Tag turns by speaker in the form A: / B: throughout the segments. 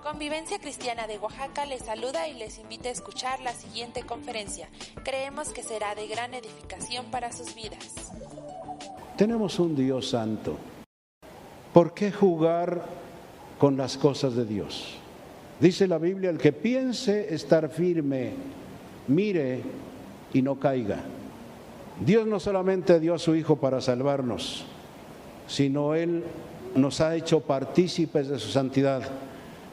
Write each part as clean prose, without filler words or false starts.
A: Convivencia Cristiana de Oaxaca les saluda y les invita a escuchar la siguiente conferencia. Creemos que será de gran edificación para sus vidas.
B: Tenemos un Dios santo. ¿Por qué jugar con las cosas de Dios? Dice la Biblia, el que piense estar firme, mire y no caiga. Dios no solamente dio a su Hijo para salvarnos, sino Él nos ha hecho partícipes de su santidad.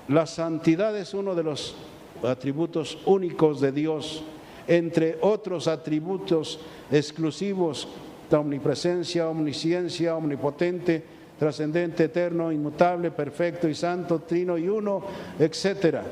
B: La santidad es uno de los atributos únicos de Dios, entre otros atributos exclusivos: la omnipresencia, omnisciencia, omnipotente, trascendente, eterno, inmutable, perfecto y santo, trino y uno, etcétera.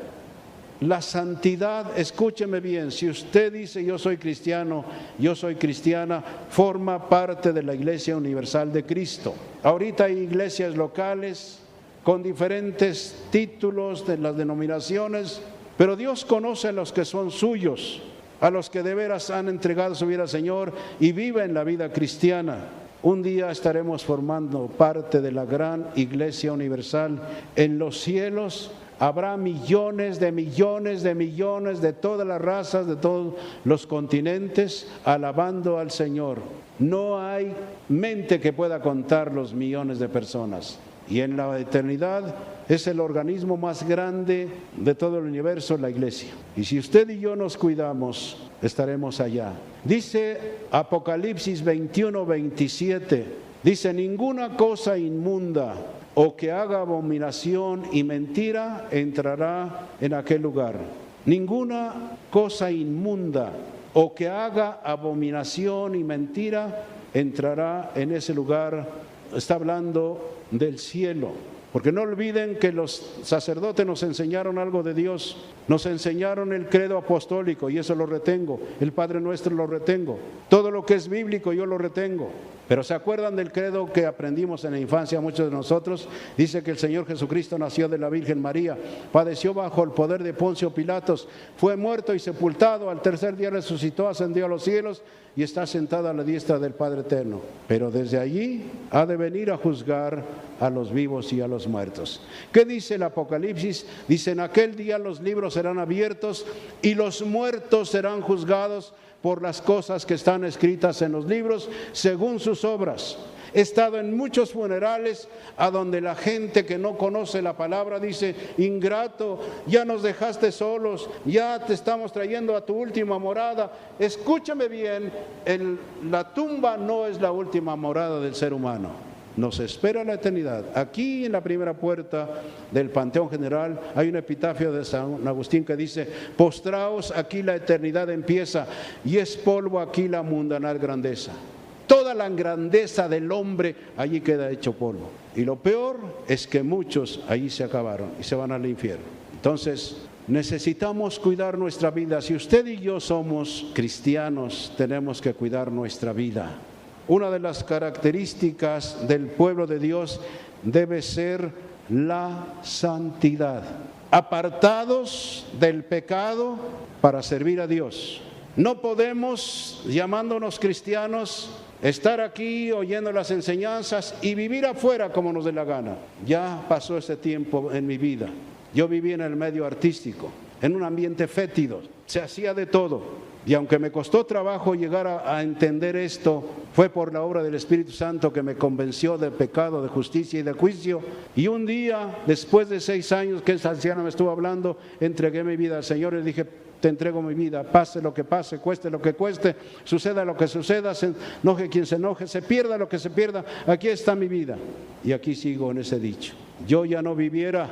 B: La santidad, escúcheme bien, si usted dice yo soy cristiano, yo soy cristiana, forma parte de la Iglesia Universal de Cristo. Ahorita hay iglesias locales con diferentes títulos de las denominaciones, pero Dios conoce a los que son suyos, a los que de veras han entregado su vida al Señor y viven la vida cristiana. Un día estaremos formando parte de la gran Iglesia Universal. En los cielos habrá millones de todas las razas, de todos los continentes, alabando al Señor. No hay mente que pueda contar los millones de personas. Y en la eternidad es el organismo más grande de todo el universo, la iglesia. Y si usted y yo nos cuidamos, estaremos allá. Dice Apocalipsis 21:27, dice: ninguna cosa inmunda o que haga abominación y mentira entrará en aquel lugar. Ninguna cosa inmunda o que haga abominación y mentira entrará en ese lugar. Está hablando del cielo, porque no olviden que los sacerdotes nos enseñaron algo de Dios, nos enseñaron el credo apostólico y eso lo retengo, el Padre Nuestro lo retengo, todo lo que es bíblico yo lo retengo. Pero ¿se acuerdan del credo que aprendimos en la infancia muchos de nosotros? Dice que el Señor Jesucristo nació de la Virgen María, padeció bajo el poder de Poncio Pilatos, fue muerto y sepultado, al tercer día resucitó, ascendió a los cielos y está sentado a la diestra del Padre Eterno. Pero desde allí ha de venir a juzgar a los vivos y a los muertos. ¿Qué dice el Apocalipsis? Dice: en aquel día los libros serán abiertos y los muertos serán juzgados por las cosas que están escritas en los libros según sus obras. He estado en muchos funerales a donde la gente que no conoce la palabra dice: ingrato, ya nos dejaste solos, ya te estamos trayendo a tu última morada. Escúchame bien, la tumba no es la última morada del ser humano. Nos espera la eternidad. Aquí en la primera puerta del Panteón General hay un epitafio de San Agustín que dice: postraos, aquí la eternidad empieza y es polvo aquí la mundanal grandeza. Toda la grandeza del hombre allí queda hecho polvo. Y lo peor es que muchos allí se acabaron y se van al infierno. Entonces necesitamos cuidar nuestra vida. Si usted y yo somos cristianos, tenemos que cuidar nuestra vida. Una de las características del pueblo de Dios debe ser la santidad. Apartados del pecado para servir a Dios. No podemos, llamándonos cristianos, estar aquí oyendo las enseñanzas y vivir afuera como nos dé la gana. Ya pasó ese tiempo en mi vida. Yo viví en el medio artístico, en un ambiente fétido, se hacía de todo. Y aunque me costó trabajo llegar a entender esto, fue por la obra del Espíritu Santo que me convenció de pecado, de justicia y de juicio. Y un día, después de 6 años que esa anciana me estuvo hablando, entregué mi vida al Señor y dije: te entrego mi vida, pase lo que pase, cueste lo que cueste, suceda lo que suceda, se enoje quien se enoje, se pierda lo que se pierda, aquí está mi vida. Y aquí sigo en ese dicho. Yo ya no viviera,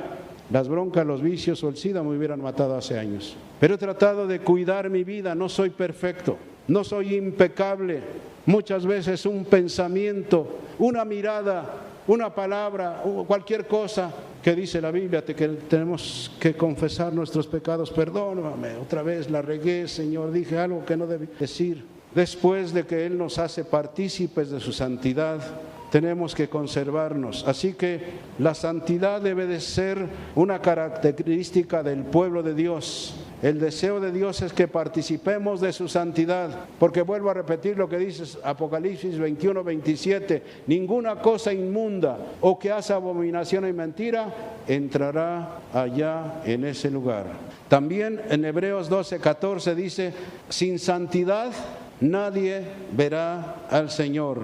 B: las broncas, los vicios o el SIDA me hubieran matado hace años. Pero he tratado de cuidar mi vida, no soy perfecto, no soy impecable. Muchas veces un pensamiento, una mirada, una palabra, cualquier cosa que dice la Biblia, que tenemos que confesar nuestros pecados. Perdóname, otra vez la regué, Señor, dije algo que no debí decir. Después de que Él nos hace partícipes de su santidad, tenemos que conservarnos. Así que la santidad debe de ser una característica del pueblo de Dios. El deseo de Dios es que participemos de su santidad, porque vuelvo a repetir lo que dice Apocalipsis 21:27: ninguna cosa inmunda o que hace abominación y mentira entrará allá en ese lugar. También en Hebreos 12:14 dice, sin santidad nadie verá al Señor.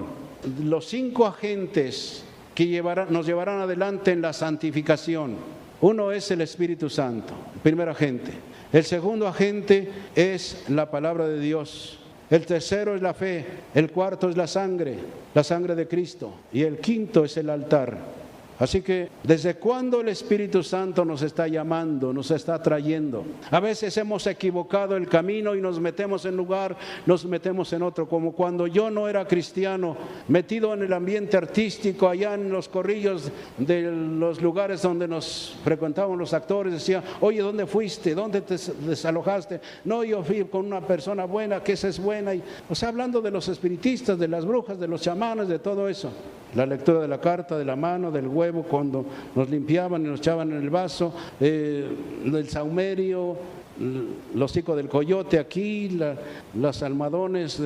B: Los 5 agentes que nos llevarán adelante en la santificación. Uno es el Espíritu Santo, el primer agente. El segundo agente es la palabra de Dios. El tercero es la fe. El cuarto es la sangre de Cristo. Y el quinto es el altar. Así que, ¿desde cuándo el Espíritu Santo nos está llamando, nos está trayendo? A veces hemos equivocado el camino y nos metemos en un lugar, nos metemos en otro. Como cuando yo no era cristiano, metido en el ambiente artístico, allá en los corrillos de los lugares donde nos frecuentaban los actores, decía, oye, ¿dónde fuiste? ¿Dónde te desalojaste? No, yo fui con una persona buena, que esa es buena. O sea, hablando de los espiritistas, de las brujas, de los chamanes, de todo eso. La lectura de la carta, de la mano, del huevo, cuando nos limpiaban y nos echaban en el vaso, el saumerio, los hocicos del coyote aquí, los almohadones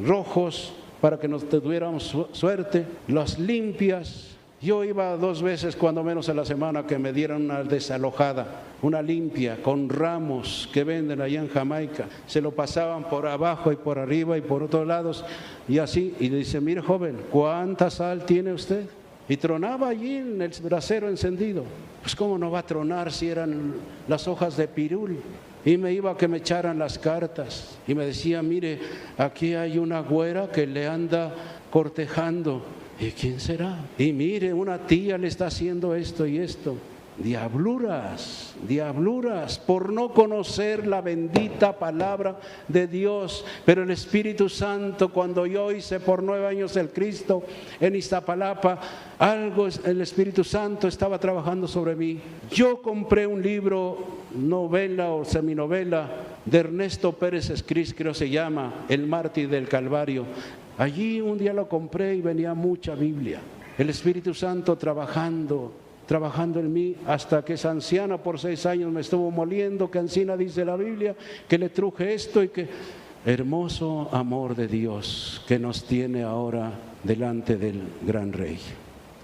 B: rojos para que nos tuviéramos suerte, las limpias. Yo iba 2 veces cuando menos a la semana que me dieran una desalojada, una limpia con ramos que venden allá en Jamaica. Se lo pasaban por abajo y por arriba y por otros lados y así. Y le dice, mire joven, ¿cuánta sal tiene usted? Y tronaba allí en el brasero encendido. Pues cómo no va a tronar si eran las hojas de pirul. Y me iba a que me echaran las cartas. Y me decía, mire, aquí hay una güera que le anda cortejando. ¿Y quién será? Y mire, una tía le está haciendo esto y esto. Diabluras, diabluras, por no conocer la bendita palabra de Dios. Pero el Espíritu Santo, cuando yo hice por 9 años el Cristo en Iztapalapa, el Espíritu Santo estaba trabajando sobre mí. Yo compré un libro, novela o seminovela, de Ernesto Pérez Escris, creo se llama, El mártir del Calvario. Allí un día lo compré y venía mucha Biblia. El Espíritu Santo trabajando en mí, hasta que esa anciana por 6 años me estuvo moliendo, que ancina dice la Biblia, que le truje esto y que... Hermoso amor de Dios que nos tiene ahora delante del gran Rey.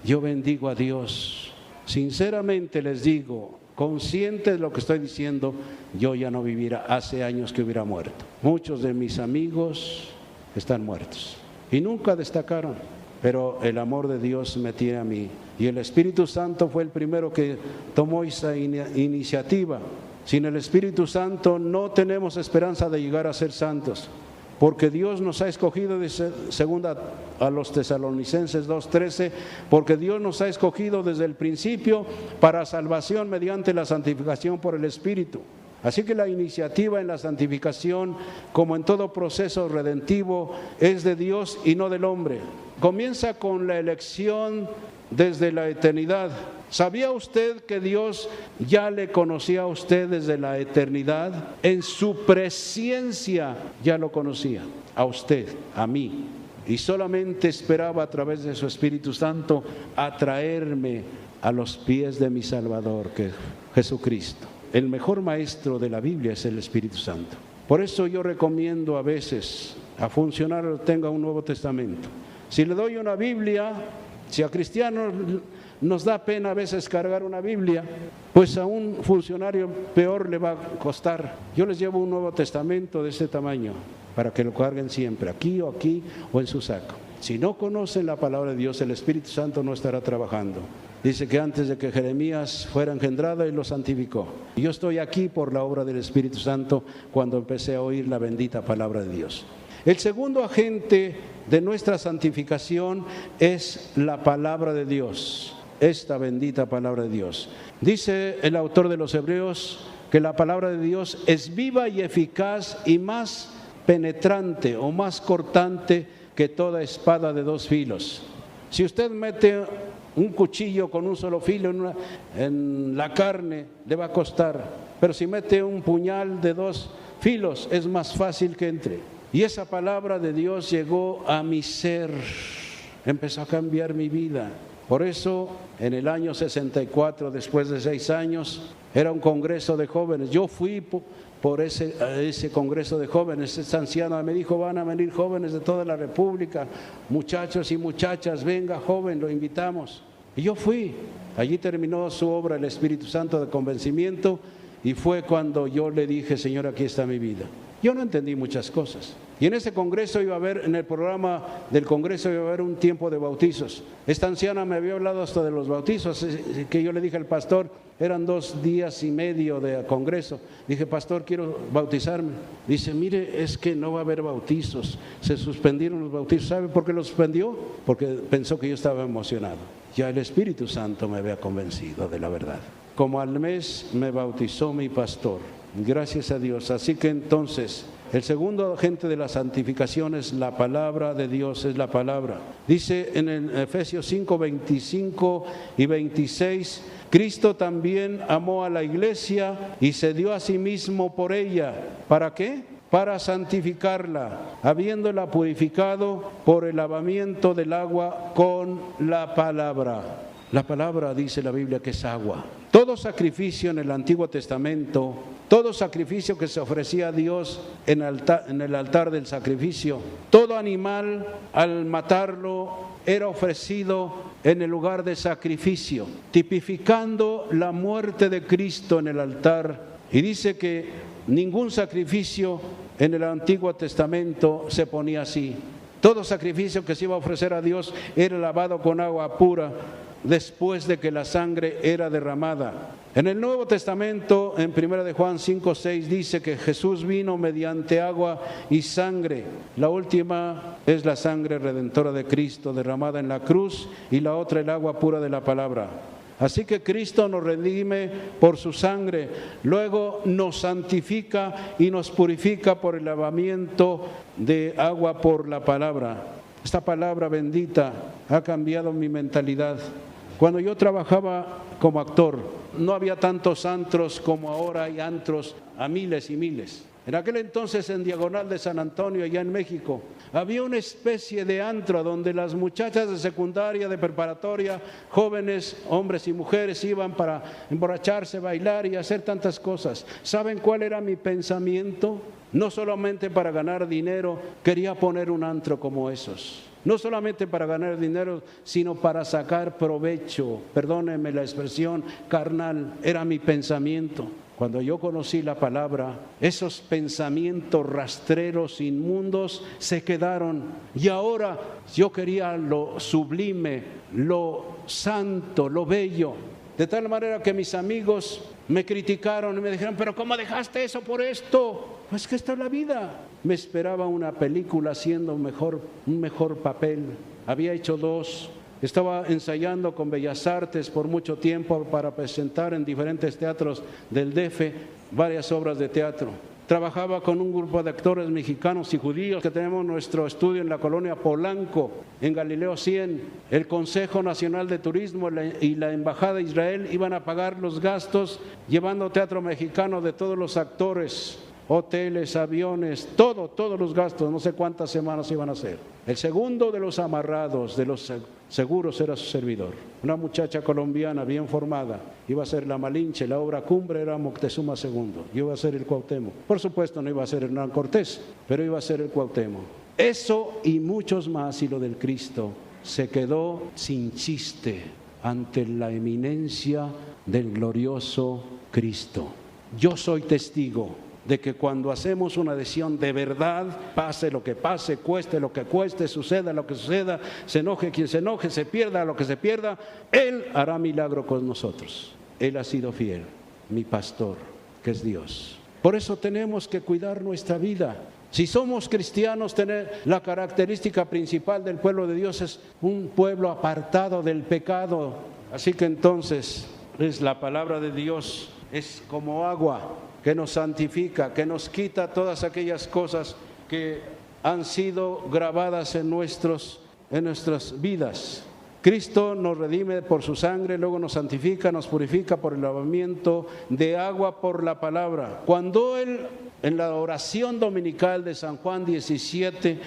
B: Yo bendigo a Dios, sinceramente les digo, consciente de lo que estoy diciendo, yo ya no viviera, hace años que hubiera muerto. Muchos de mis amigos están muertos y nunca destacaron, pero el amor de Dios me tiene a mí. Y el Espíritu Santo fue el primero que tomó esa iniciativa. Sin el Espíritu Santo no tenemos esperanza de llegar a ser santos, porque Dios nos ha escogido, dice segunda a los Tesalonicenses 2:13, porque Dios nos ha escogido desde el principio para salvación mediante la santificación por el Espíritu. Así que la iniciativa en la santificación, como en todo proceso redentivo, es de Dios y no del hombre. Comienza con la elección desde la eternidad. ¿Sabía usted que Dios ya le conocía a usted desde la eternidad? En su presciencia ya lo conocía, a usted, a mí. Y solamente esperaba a través de su Espíritu Santo atraerme a los pies de mi Salvador, que es Jesucristo. El mejor maestro de la Biblia es el Espíritu Santo. Por eso yo recomiendo a veces a funcionarios que tengan un Nuevo Testamento. Si le doy una Biblia, si a cristianos nos da pena a veces cargar una Biblia, pues a un funcionario peor le va a costar. Yo les llevo un Nuevo Testamento de este tamaño para que lo carguen siempre, aquí o en su saco. Si no conocen la palabra de Dios, el Espíritu Santo no estará trabajando. Dice que antes de que Jeremías fuera engendrado, Él lo santificó. Y yo estoy aquí por la obra del Espíritu Santo cuando empecé a oír la bendita palabra de Dios. El segundo agente de nuestra santificación es la palabra de Dios, esta bendita palabra de Dios. Dice el autor de los Hebreos que la palabra de Dios es viva y eficaz y más penetrante o más cortante que toda espada de 2 filos. Si usted mete un cuchillo con un solo filo en la carne, le va a costar, pero si mete un puñal de 2 filos es más fácil que entre. Y esa palabra de Dios llegó a mi ser, empezó a cambiar mi vida. Por eso, en el año 64, después de 6 años, era un congreso de jóvenes. Yo fui por ese congreso de jóvenes. Esta anciana me dijo, van a venir jóvenes de toda la República, muchachos y muchachas, venga joven, lo invitamos. Y yo fui. Allí terminó su obra el Espíritu Santo de convencimiento y fue cuando yo le dije, Señor, aquí está mi vida. Yo no entendí muchas cosas. Y en ese congreso iba a haber, en el programa del congreso iba a haber un tiempo de bautizos. Esta anciana me había hablado hasta de los bautizos, que yo le dije al pastor, eran 2 días y medio de congreso. Dije, pastor, quiero bautizarme. Dice, mire, es que no va a haber bautizos. Se suspendieron los bautizos. ¿Sabe por qué los suspendió? Porque pensó que yo estaba emocionado. Ya el Espíritu Santo me había convencido de la verdad. Como al mes me bautizó mi pastor. Gracias a Dios. Así que entonces, el segundo agente de la santificación es la palabra de Dios, es la palabra. Dice en el Efesios 5, 25 y 26, Cristo también amó a la iglesia y se dio a sí mismo por ella. ¿Para qué? Para santificarla, habiéndola purificado por el lavamiento del agua con la palabra. La palabra, dice la Biblia, que es agua. Todo sacrificio en el Antiguo Testamento, todo sacrificio que se ofrecía a Dios en el altar del sacrificio, todo animal al matarlo era ofrecido en el lugar de sacrificio, tipificando la muerte de Cristo en el altar. Y dice que ningún sacrificio en el Antiguo Testamento se ponía así. Todo sacrificio que se iba a ofrecer a Dios era lavado con agua pura después de que la sangre era derramada. En el Nuevo Testamento, en 1 de Juan 5, 6, dice que Jesús vino mediante agua y sangre. La última es la sangre redentora de Cristo derramada en la cruz y la otra el agua pura de la palabra. Así que Cristo nos redime por su sangre, luego nos santifica y nos purifica por el lavamiento de agua por la palabra. Esta palabra bendita ha cambiado mi mentalidad. Cuando yo trabajaba como actor, no había tantos antros como ahora hay antros a miles y miles. En aquel entonces, en Diagonal de San Antonio, allá en México, había una especie de antro donde las muchachas de secundaria, de preparatoria, jóvenes, hombres y mujeres, iban para emborracharse, bailar y hacer tantas cosas. ¿Saben cuál era mi pensamiento? No solamente para ganar dinero, quería poner un antro como esos. No solamente para ganar dinero, sino para sacar provecho, perdónenme la expresión, carnal, era mi pensamiento. Cuando yo conocí la palabra, esos pensamientos rastreros, inmundos, se quedaron. Y ahora yo quería lo sublime, lo santo, lo bello. De tal manera que mis amigos me criticaron y me dijeron, pero ¿cómo dejaste eso por esto? Pues que esta es la vida. Me esperaba una película haciendo un mejor papel. Había hecho 2. Estaba ensayando con Bellas Artes por mucho tiempo para presentar en diferentes teatros del DF varias obras de teatro. Trabajaba con un grupo de actores mexicanos y judíos que tenemos nuestro estudio en la colonia Polanco, en Galileo 100. El Consejo Nacional de Turismo y la Embajada de Israel iban a pagar los gastos llevando teatro mexicano de todos los actores, hoteles, aviones, todos los gastos, no sé cuántas semanas iban a hacer. El segundo de los amarrados, de los seguros, era su servidor. Una muchacha colombiana bien formada, iba a ser la Malinche, la obra cumbre era Moctezuma II, yo iba a ser el Cuauhtémoc. Por supuesto no iba a ser Hernán Cortés, pero iba a ser el Cuauhtémoc. Eso y muchos más, y lo del Cristo, se quedó sin chiste ante la eminencia del glorioso Cristo. Yo soy testigo de que cuando hacemos una decisión de verdad, pase lo que pase, cueste lo que cueste, suceda lo que suceda, se enoje quien se enoje, se pierda lo que se pierda, Él hará milagro con nosotros. Él ha sido fiel, mi pastor, que es Dios. Por eso tenemos que cuidar nuestra vida. Si somos cristianos, tener la característica principal del pueblo de Dios es un pueblo apartado del pecado. Así que entonces es la palabra de Dios, es como agua que nos santifica, que nos quita todas aquellas cosas que han sido grabadas en nuestras vidas. Cristo nos redime por su sangre, luego nos santifica, nos purifica por el lavamiento de agua por la palabra. Cuando Él, en la oración dominical de San Juan 17,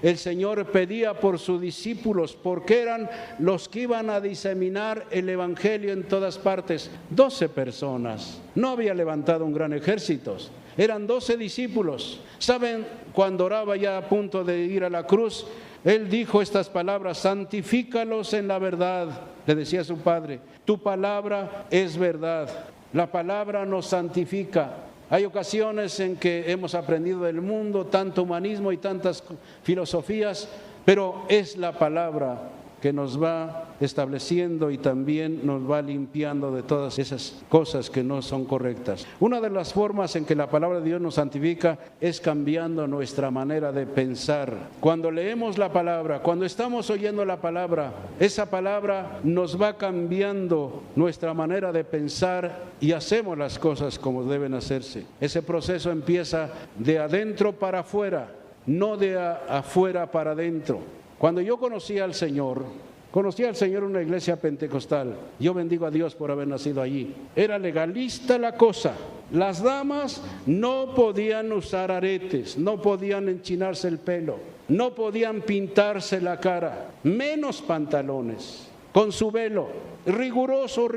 B: el Señor pedía por sus discípulos, porque eran los que iban a diseminar el Evangelio en todas partes. 12 personas, no había levantado un gran ejército, eran 12 discípulos. ¿Saben? Cuando oraba ya a punto de ir a la cruz, Él dijo estas palabras: santifícalos en la verdad, Le decía a su padre, tu palabra es verdad, la palabra nos santifica. Hay ocasiones en que hemos aprendido del mundo tanto humanismo y tantas filosofías, pero es la palabra que nos va estableciendo y también nos va limpiando de todas esas cosas que no son correctas. Una de las formas en que la palabra de Dios nos santifica es cambiando nuestra manera de pensar. Cuando leemos la palabra, cuando estamos oyendo la palabra, esa palabra nos va cambiando nuestra manera de pensar y hacemos las cosas como deben hacerse. Ese proceso empieza de adentro para afuera, no de afuera para adentro. Cuando yo conocí al Señor en una iglesia pentecostal. Yo bendigo a Dios por haber nacido allí. Era legalista la cosa. Las damas no podían usar aretes, no podían enchinarse el pelo, no podían pintarse la cara, menos pantalones, con su velo, riguroso.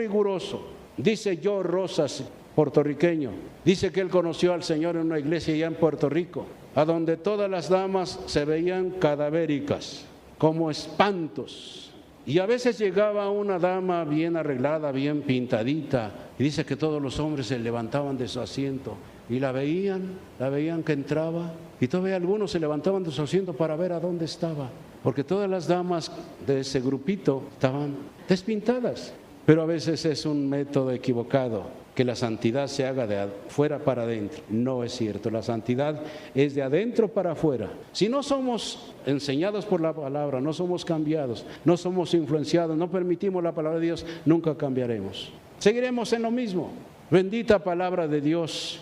B: Dice Joe Rosas, puertorriqueño, dice que él conoció al Señor en una iglesia allá en Puerto Rico, a donde todas las damas se veían cadavéricas, como espantos. Y a veces llegaba una dama bien arreglada, bien pintadita, y dice que todos los hombres se levantaban de su asiento y la veían que entraba, y todavía algunos se levantaban de su asiento para ver a dónde estaba, porque todas las damas de ese grupito estaban despintadas. Pero a veces es un método equivocado, que la santidad se haga de afuera para adentro. No es cierto, la santidad es de adentro para afuera. Si no somos enseñados por la palabra, no somos cambiados, no somos influenciados, no permitimos la palabra de Dios, nunca cambiaremos. Seguiremos en lo mismo. Bendita palabra de Dios.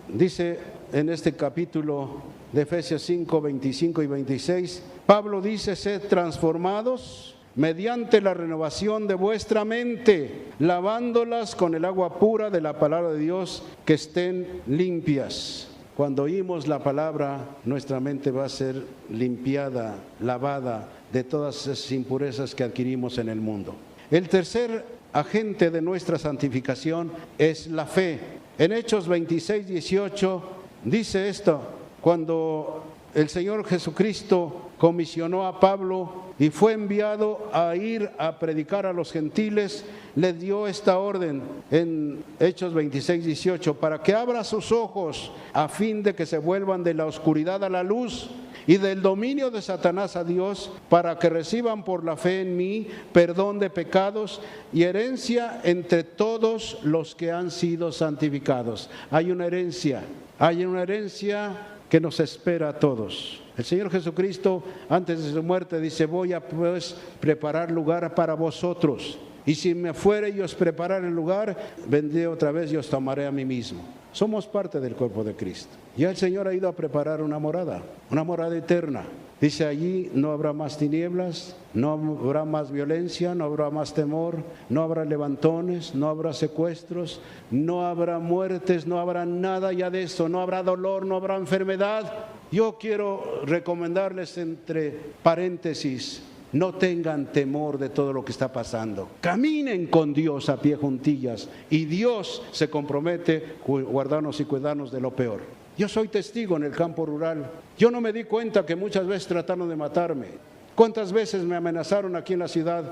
B: Dice en este capítulo de Efesios 5, 25 y 26, Pablo dice, sed transformados mediante la renovación de vuestra mente, lavándolas con el agua pura de la palabra de Dios, que estén limpias. Cuando oímos la palabra, nuestra mente va a ser limpiada, lavada de todas esas impurezas que adquirimos en el mundo. El tercer agente de nuestra santificación es la fe. En Hechos 26, 18 dice esto: cuando el Señor Jesucristo comisionó a Pablo y fue enviado a ir a predicar a los gentiles, le dio esta orden en Hechos 26, 18, para que abra sus ojos a fin de que se vuelvan de la oscuridad a la luz y del dominio de Satanás a Dios, para que reciban por la fe en mí perdón de pecados y herencia entre todos los que han sido santificados. Hay una herencia que nos espera a todos. El Señor Jesucristo, antes de su muerte, dice: voy a pues preparar lugar para vosotros, y si me fuere y os preparar el lugar, vendré otra vez y os tomaré a mí mismo. Somos parte del cuerpo de Cristo. Ya el Señor ha ido a preparar una morada eterna. Dice allí: no habrá más tinieblas, no habrá más violencia, no habrá más temor, no habrá levantones, no habrá secuestros, no habrá muertes, no habrá nada ya de eso, no habrá dolor, no habrá enfermedad. Yo quiero recomendarles, entre paréntesis, no tengan temor de todo lo que está pasando. Caminen con Dios a pie juntillas, y Dios se compromete a guardarnos y cuidarnos de lo peor. Yo soy testigo en el campo rural. Yo no me di cuenta que muchas veces trataron de matarme. ¿Cuántas veces me amenazaron aquí en la ciudad?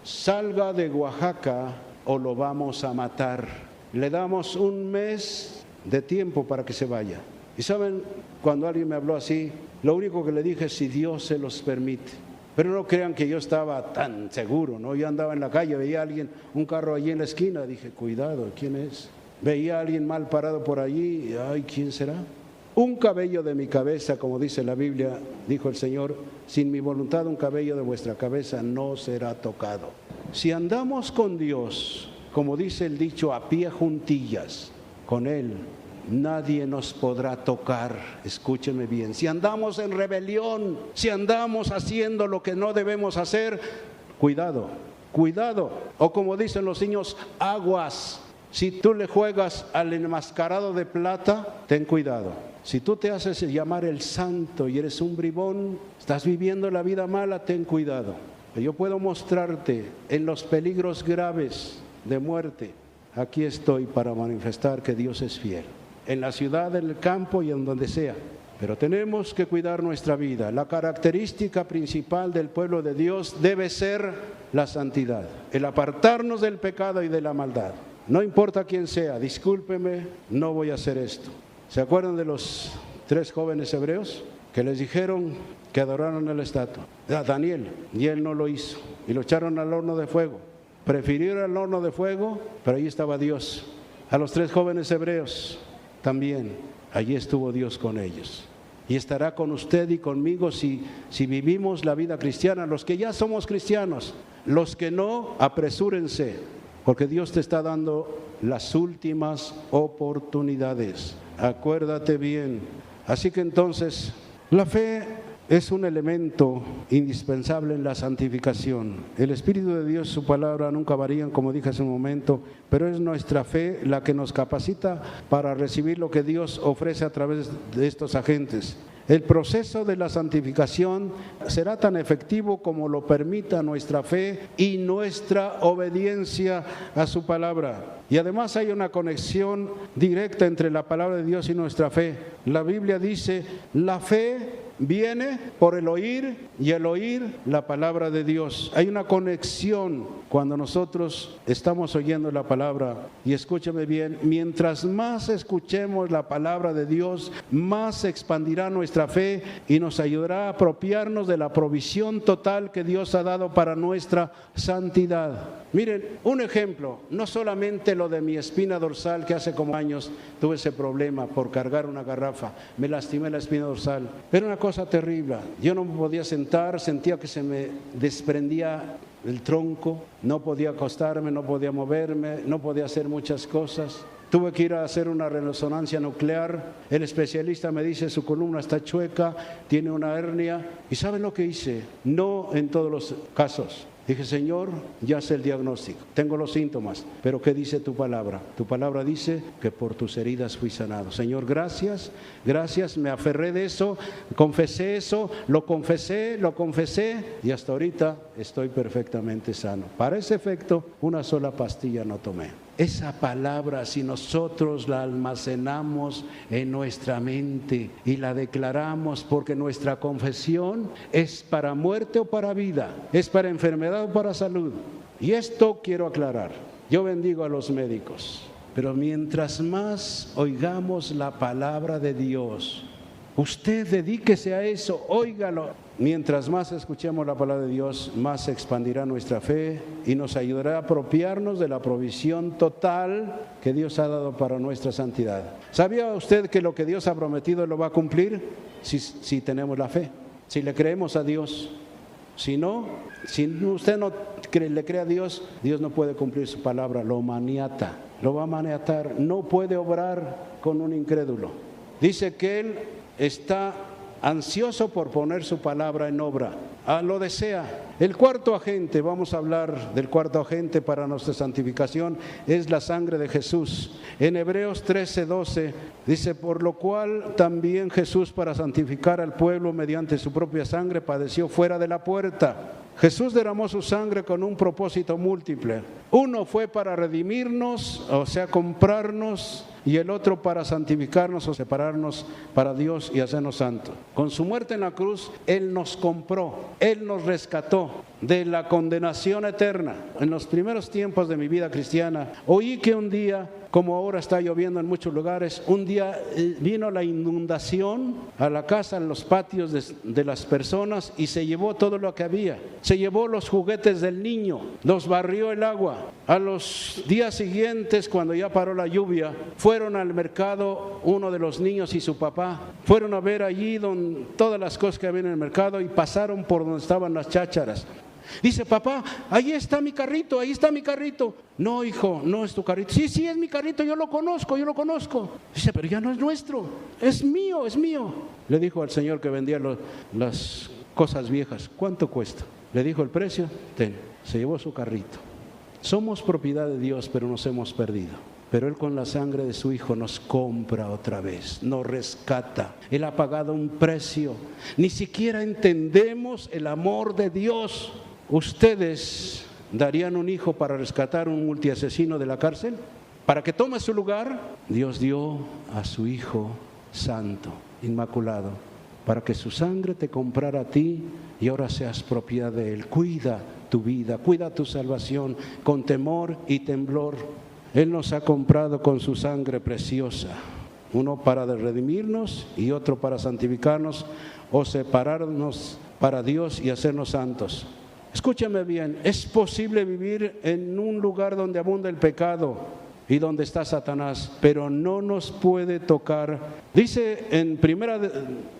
B: Salga de Oaxaca o lo vamos a matar. Le damos un mes de tiempo para que se vaya. Y saben, cuando alguien me habló así, lo único que le dije es: si Dios se los permite. Pero no crean que yo estaba tan seguro, ¿no? Yo andaba en la calle, veía a alguien, un carro allí en la esquina, dije: cuidado, ¿quién es? Veía a alguien mal parado por allí, ay, ¿quién será? Un cabello de mi cabeza, como dice la Biblia, dijo el Señor, sin mi voluntad un cabello de vuestra cabeza no será tocado. Si andamos con Dios, como dice el dicho, a pie juntillas, con Él, nadie nos podrá tocar. Escúchenme bien: si andamos en rebelión, si andamos haciendo lo que no debemos hacer, cuidado. O como dicen los niños, aguas. Si tú le juegas al enmascarado de plata, ten cuidado. Si tú te haces llamar el santo y eres un bribón, estás viviendo la vida mala, ten cuidado. Yo puedo mostrarte en los peligros graves de muerte. Aquí estoy para manifestar que Dios es fiel. En la ciudad, en el campo y en donde sea. Pero tenemos que cuidar nuestra vida. La característica principal del pueblo de Dios debe ser la santidad, el apartarnos del pecado y de la maldad. No importa quién sea, discúlpeme, no voy a hacer esto. ¿Se acuerdan de los 3 jóvenes hebreos que les dijeron que adoraron a la estatua? A Daniel, y él no lo hizo, y lo echaron al horno de fuego. Prefirió ir al horno de fuego, pero ahí estaba Dios. A los 3 jóvenes hebreos también, allí estuvo Dios con ellos. Y estará con usted y conmigo si vivimos la vida cristiana. Los que ya somos cristianos, los que no, apresúrense, porque Dios te está dando las últimas oportunidades. Acuérdate bien. Así que entonces, la fe es un elemento indispensable en la santificación. El Espíritu de Dios, su palabra nunca varían, como dije hace un momento, pero es nuestra fe la que nos capacita para recibir lo que Dios ofrece a través de estos agentes. El proceso de la santificación será tan efectivo como lo permita nuestra fe y nuestra obediencia a su palabra. Y además hay una conexión directa entre la palabra de Dios y nuestra fe. La Biblia dice, la fe viene por el oír y el oír la palabra de Dios. Hay una conexión cuando nosotros estamos oyendo la palabra. Y escúcheme bien, mientras más escuchemos la palabra de Dios, más se expandirá nuestra fe y nos ayudará a apropiarnos de la provisión total que Dios ha dado para nuestra santidad. Miren, un ejemplo, no solamente lo de mi espina dorsal, que hace como años tuve ese problema por cargar una garrafa, me lastimé la espina dorsal, era una cosa terrible, yo no me podía sentar, sentía que se me desprendía el tronco, no podía acostarme, no podía moverme, no podía hacer muchas cosas. Tuve que ir a hacer una resonancia nuclear, el especialista me dice su columna está chueca, tiene una hernia, y ¿saben lo que hice? No en todos los casos. Dije, Señor, ya sé el diagnóstico, tengo los síntomas, pero ¿qué dice tu palabra? Tu palabra dice que por tus heridas fui sanado. Señor, gracias, me aferré de eso, confesé eso, lo confesé y hasta ahorita estoy perfectamente sano. Para ese efecto, una sola pastilla no tomé. Esa palabra, si nosotros la almacenamos en nuestra mente y la declaramos, porque nuestra confesión es para muerte o para vida, es para enfermedad o para salud. Y esto quiero aclarar, yo bendigo a los médicos, pero mientras más oigamos la palabra de Dios, usted dedíquese a eso, óigalo. Mientras más escuchemos la palabra de Dios, más se expandirá nuestra fe y nos ayudará a apropiarnos de la provisión total que Dios ha dado para nuestra santidad. ¿Sabía usted que lo que Dios ha prometido lo va a cumplir? Si tenemos la fe, si le creemos a Dios. Si no, si usted no le cree a Dios, Dios no puede cumplir su palabra, lo maniata, lo va a maniatar, no puede obrar con un incrédulo. Dice que Él está ansioso por poner su palabra en obra, lo desea. El cuarto agente, vamos a hablar del cuarto agente para nuestra santificación, es la sangre de Jesús. En Hebreos 13:12 dice, por lo cual también Jesús, para santificar al pueblo mediante su propia sangre, padeció fuera de la puerta. Jesús derramó su sangre con un propósito múltiple. Uno fue para redimirnos, o sea, comprarnos, y el otro para santificarnos o separarnos para Dios y hacernos santos. Con su muerte en la cruz, Él nos compró, Él nos rescató de la condenación eterna. En los primeros tiempos de mi vida cristiana, oí que un día, como ahora está lloviendo en muchos lugares, un día vino la inundación a la casa, en los patios de las personas, y se llevó todo lo que había. Se llevó los juguetes del niño, los barrió el agua. A los días siguientes, cuando ya paró la lluvia, fueron al mercado uno de los niños y su papá. Fueron a ver allí todas las cosas que había en el mercado y pasaron por donde estaban las chácharas. Dice, papá, ahí está mi carrito, ahí está mi carrito. No, hijo, no es tu carrito. Sí, es mi carrito, yo lo conozco. Dice, pero ya no es nuestro, es mío. Le dijo al señor que vendía las cosas viejas, ¿cuánto cuesta? Le dijo el precio, ten. Se llevó su carrito. Somos propiedad de Dios, pero nos hemos perdido. Pero Él con la sangre de su Hijo nos compra otra vez, nos rescata. Él ha pagado un precio. Ni siquiera entendemos el amor de Dios. ¿Ustedes darían un hijo para rescatar a un multiasesino de la cárcel? Para que tome su lugar, Dios dio a su Hijo Santo. inmaculado, para que su sangre te comprara a ti y ahora seas propiedad de Él. Cuida tu vida, cuida tu salvación con temor y temblor. Él nos ha comprado con su sangre preciosa, uno para redimirnos y otro para santificarnos o separarnos para Dios y hacernos santos. Escúchame bien, es posible vivir en un lugar donde abunda el pecado y donde está Satanás, pero no nos puede tocar. Dice en primera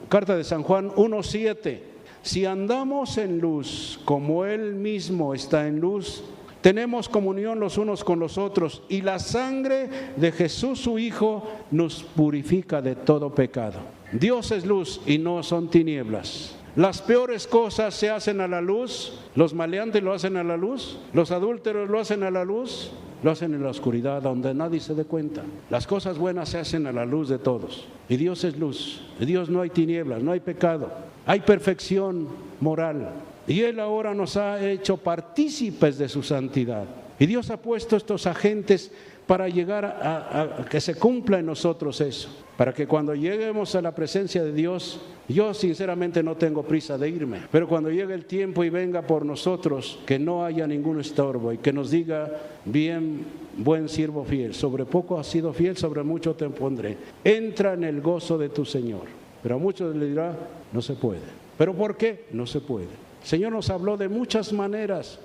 B: carta de San Juan 1:7, si andamos en luz como Él mismo está en luz, tenemos comunión los unos con los otros y la sangre de Jesús su Hijo nos purifica de todo pecado. Dios es luz y no son tinieblas. Las peores cosas se hacen a la luz, los maleantes lo hacen a la luz, los adúlteros lo hacen a la luz, lo hacen en la oscuridad donde nadie se dé cuenta. Las cosas buenas se hacen a la luz de todos. Y Dios es luz, en Dios no hay tinieblas, no hay pecado, hay perfección moral. Y Él ahora nos ha hecho partícipes de su santidad. Y Dios ha puesto estos agentes para llegar a que se cumpla en nosotros eso. Para que cuando lleguemos a la presencia de Dios, yo sinceramente no tengo prisa de irme, pero cuando llegue el tiempo y venga por nosotros, que no haya ningún estorbo y que nos diga, bien, buen siervo fiel, sobre poco has sido fiel, sobre mucho te pondré. Entra en el gozo de tu Señor. Pero a muchos le dirá, no se puede. ¿Pero por qué? No se puede. El Señor nos habló de muchas maneras,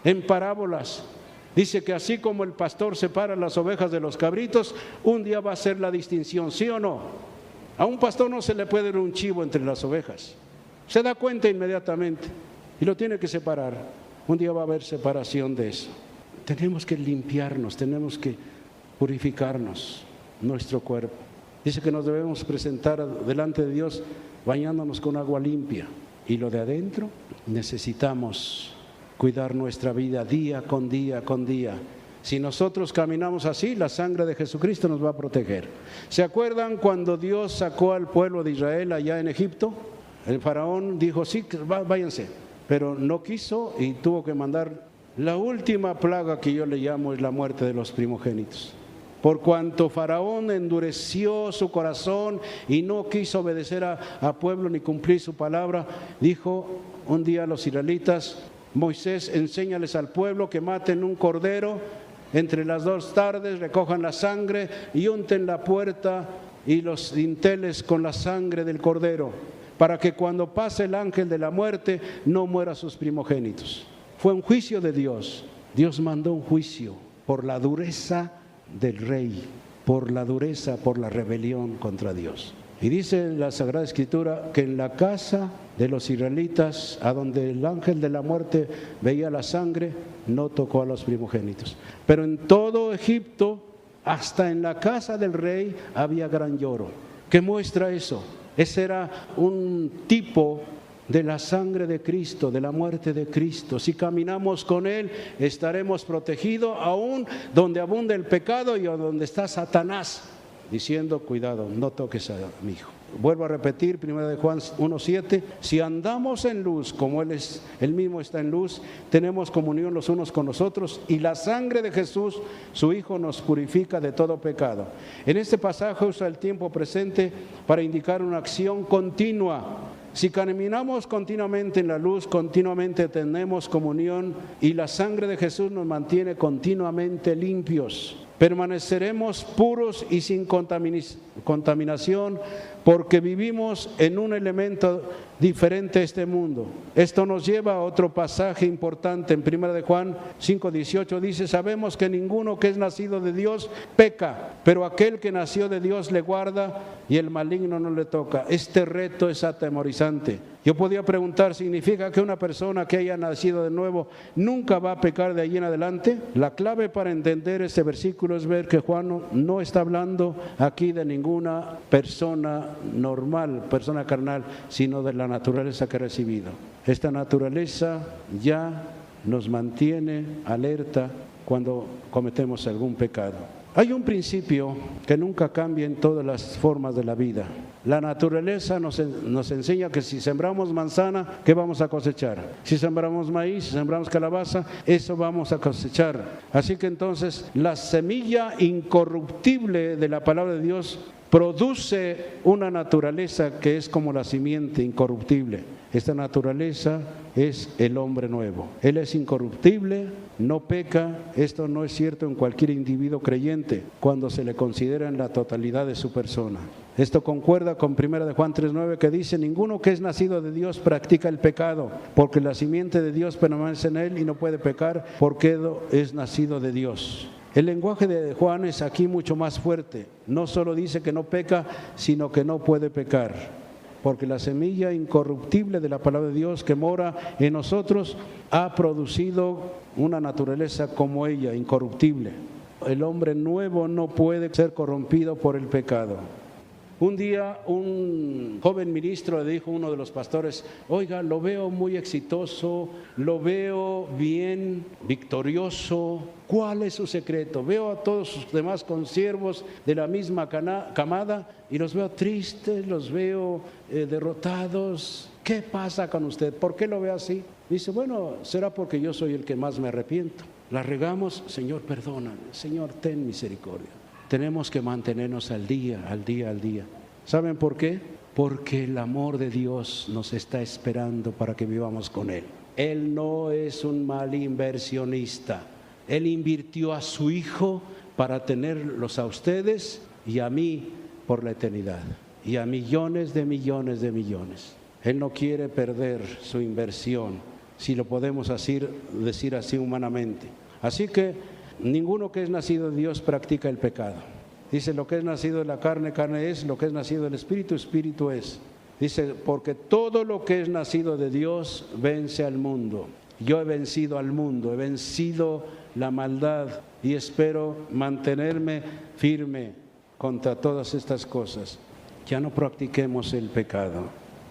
B: en parábolas. Dice que así como el pastor separa las ovejas de los cabritos, un día va a ser la distinción, ¿sí o no? A un pastor no se le puede dar un chivo entre las ovejas. Se da cuenta inmediatamente y lo tiene que separar. Un día va a haber separación de eso. Tenemos que limpiarnos, tenemos que purificarnos nuestro cuerpo. Dice que nos debemos presentar delante de Dios bañándonos con agua limpia. Y lo de adentro, necesitamos cuidar nuestra vida día con día con día. Si nosotros caminamos así, la sangre de Jesucristo nos va a proteger. ¿Se acuerdan cuando Dios sacó al pueblo de Israel allá en Egipto? El faraón dijo, sí, váyanse, pero no quiso y tuvo que mandar la última plaga que yo le llamo es la muerte de los primogénitos. Por cuanto Faraón endureció su corazón y no quiso obedecer a pueblo ni cumplir su palabra, dijo un día a los israelitas, Moisés, enséñales al pueblo que maten un cordero, entre las 2 tardes recojan la sangre y unten la puerta y los dinteles con la sangre del cordero, para que cuando pase el ángel de la muerte no muera sus primogénitos. Fue un juicio de Dios. Dios mandó un juicio por la dureza del rey, por la dureza, por la rebelión contra Dios. Y dice la Sagrada Escritura que en la casa de los israelitas, a donde el ángel de la muerte veía la sangre, no tocó a los primogénitos. Pero en todo Egipto, hasta en la casa del rey, había gran lloro. ¿Qué muestra eso? Ese era un tipo de la sangre de Cristo, de la muerte de Cristo. Si caminamos con Él, estaremos protegidos aún donde abunda el pecado y donde está Satanás, diciendo, cuidado, no toques a mi hijo. Vuelvo a repetir, 1 de Juan 1:7, si andamos en luz, como Él mismo está en luz, tenemos comunión los unos con los otros, y la sangre de Jesús, su Hijo, nos purifica de todo pecado. En este pasaje usa el tiempo presente para indicar una acción continua. Si caminamos continuamente en la luz, continuamente tenemos comunión y la sangre de Jesús nos mantiene continuamente limpios. Permaneceremos puros y sin contaminación porque vivimos en un elemento diferente a este mundo. Esto nos lleva a otro pasaje importante en 1 de Juan 5:18. Dice, sabemos que ninguno que es nacido de Dios peca, pero aquel que nació de Dios le guarda y el maligno no le toca. Este reto es atemorizante. Yo podía preguntar, ¿significa que una persona que haya nacido de nuevo nunca va a pecar de allí en adelante? La clave para entender este versículo es ver que Juan no está hablando aquí de ninguna persona normal, persona carnal, sino de la naturaleza que ha recibido. Esta naturaleza ya nos mantiene alerta cuando cometemos algún pecado. Hay un principio que nunca cambia en todas las formas de la vida. La naturaleza nos enseña que si sembramos manzana, ¿qué vamos a cosechar? Si sembramos maíz, si sembramos calabaza, eso vamos a cosechar. Así que entonces la semilla incorruptible de la palabra de Dios produce una naturaleza que es como la simiente incorruptible. Esta naturaleza es el hombre nuevo. Él es incorruptible, no peca. Esto no es cierto en cualquier individuo creyente cuando se le considera en la totalidad de su persona. Esto concuerda con 1 de Juan 3:9 que dice: ninguno que es nacido de Dios practica el pecado, porque la simiente de Dios permanece en él y no puede pecar porque es nacido de Dios. El lenguaje de Juan es aquí mucho más fuerte. No solo dice que no peca, sino que no puede pecar. Porque la semilla incorruptible de la palabra de Dios que mora en nosotros ha producido una naturaleza como ella, incorruptible. El hombre nuevo no puede ser corrompido por el pecado. Un día un joven ministro le dijo a uno de los pastores: oiga, lo veo muy exitoso, lo veo bien, victorioso. ¿Cuál es su secreto? Veo a todos sus demás consiervos de la misma camada y los veo tristes, los veo derrotados. ¿Qué pasa con usted? ¿Por qué lo ve así? Dice: bueno, será porque yo soy el que más me arrepiento. La regamos, Señor, perdóname. Señor, ten misericordia. Tenemos que mantenernos al día. ¿Saben por qué? Porque el amor de Dios nos está esperando para que vivamos con Él. Él no es un mal inversionista. Él invirtió a su Hijo para tenerlos a ustedes y a mí por la eternidad. Y a millones de millones de millones. Él no quiere perder su inversión, si lo podemos decir así humanamente. Así que ninguno que es nacido de Dios practica el pecado. Dice: lo que es nacido de la carne, carne es; lo que es nacido del Espíritu, Espíritu es. Dice: porque todo lo que es nacido de Dios vence al mundo. Yo he vencido al mundo, he vencido la maldad y espero mantenerme firme contra todas estas cosas. Ya no practiquemos el pecado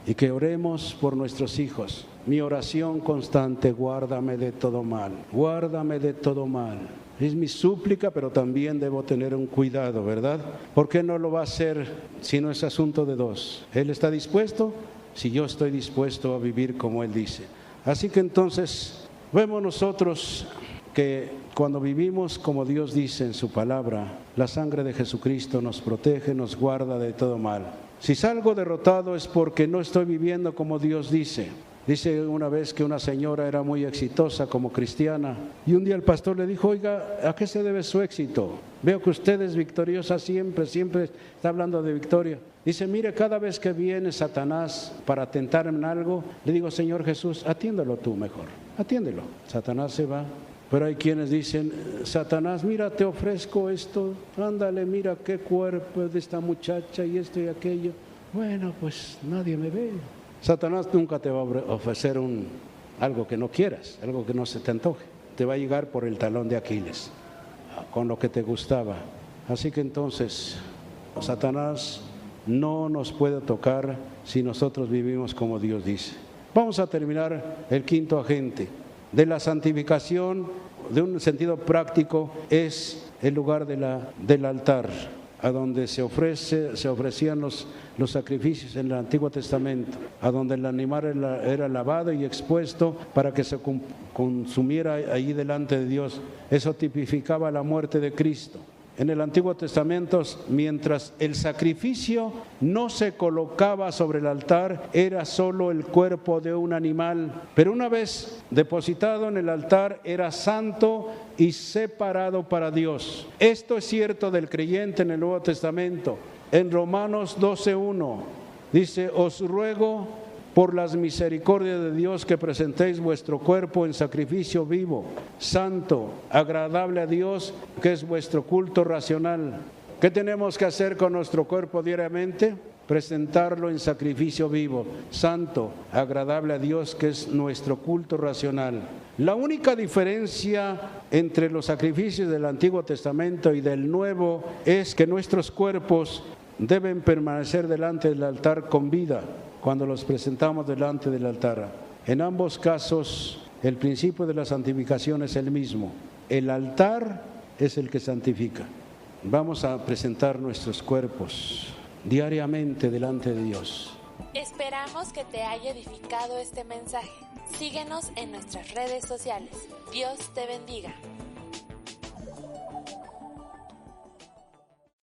B: y que oremos por nuestros hijos. Mi oración constante: guárdame de todo mal, guárdame de todo mal. Es mi súplica, pero también debo tener un cuidado, ¿verdad? ¿Por qué no lo va a hacer si no es asunto de dos? Él está dispuesto, si yo estoy dispuesto a vivir como Él dice. Así que entonces vemos nosotros que cuando vivimos como Dios dice en su palabra, la sangre de Jesucristo nos protege, nos guarda de todo mal. Si salgo derrotado es porque no estoy viviendo como Dios dice. Dice una vez que una señora era muy exitosa como cristiana y un día el pastor le dijo: oiga, ¿a qué se debe su éxito? Veo que usted es victoriosa siempre está hablando de victoria. Dice: mire, cada vez que viene Satanás para tentarme en algo, le digo: Señor Jesús, atiéndelo tú mejor, atiéndelo. Satanás se va. Pero hay quienes dicen: Satanás, mira, te ofrezco esto, ándale, mira qué cuerpo de esta muchacha y esto y aquello. Bueno, pues nadie me ve. Satanás nunca te va a ofrecer algo que no quieras, algo que no se te antoje. Te va a llegar por el talón de Aquiles, con lo que te gustaba. Así que entonces, Satanás no nos puede tocar si nosotros vivimos como Dios dice. Vamos a terminar el quinto agente. De la santificación, de un sentido práctico, es el lugar del altar, a donde se ofrecían los sacrificios en el Antiguo Testamento, a donde el animal era lavado y expuesto para que se consumiera allí delante de Dios. Eso tipificaba la muerte de Cristo. En el Antiguo Testamento, mientras el sacrificio no se colocaba sobre el altar, era solo el cuerpo de un animal, pero una vez depositado en el altar, era santo y separado para Dios. Esto es cierto del creyente en el Nuevo Testamento. En Romanos 12:1 dice: os ruego por las misericordias de Dios que presentéis vuestro cuerpo en sacrificio vivo, santo, agradable a Dios, que es vuestro culto racional. ¿Qué tenemos que hacer con nuestro cuerpo diariamente? Presentarlo en sacrificio vivo, santo, agradable a Dios, que es nuestro culto racional. La única diferencia entre los sacrificios del Antiguo Testamento y del Nuevo es que nuestros cuerpos deben permanecer delante del altar con vida cuando los presentamos delante del altar. En ambos casos, el principio de la santificación es el mismo. El altar es el que santifica. Vamos a presentar nuestros cuerpos diariamente delante de Dios.
A: Esperamos que te haya edificado este mensaje. Síguenos en nuestras redes sociales. Dios te bendiga.